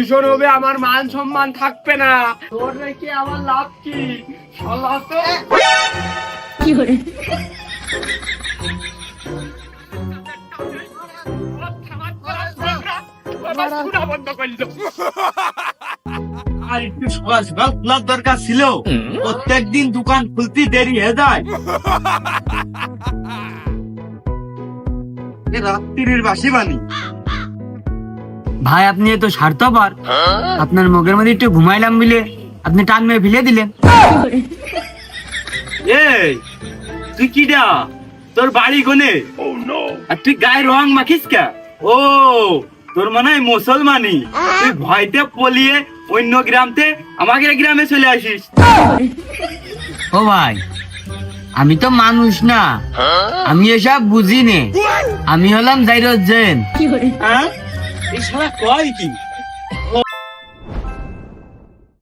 ভীষণ হবে, আমার মান সম্মান থাকবে না। তোর রেখে আমার লাভ কি? শালা তো কি করে বন্ধ করলো। আর একটু সকাল সকাল খোলার দরকার ছিল, প্রত্যেকদিন দোকান খুলতে দেরি হয়ে যায়। রাত্রির বাসি বানি। ভাই আপনি এত স্বার্থপর, আপনার মুখের মধ্যে একটু ঘুমাইলাম বলে আপনি টান মেরে ফেলে দিলেন। এই তুই কিডা? তোর বাড়ি কোনে? আর তুই গায়ে রং মাখিস কে? ও তোর মনে হয় মুসলমানি। তুই ভয়তে পলিয়ে অন্য গ্রামতে আমাদের গ্রামে চলে আসিস। ও ভাই আমি তো মানুষ না, আমি এসব বুঝি নে। আমি হলাম জাইরুজ্জামান। কি করে হ্যাঁ এই শালা কয় কি?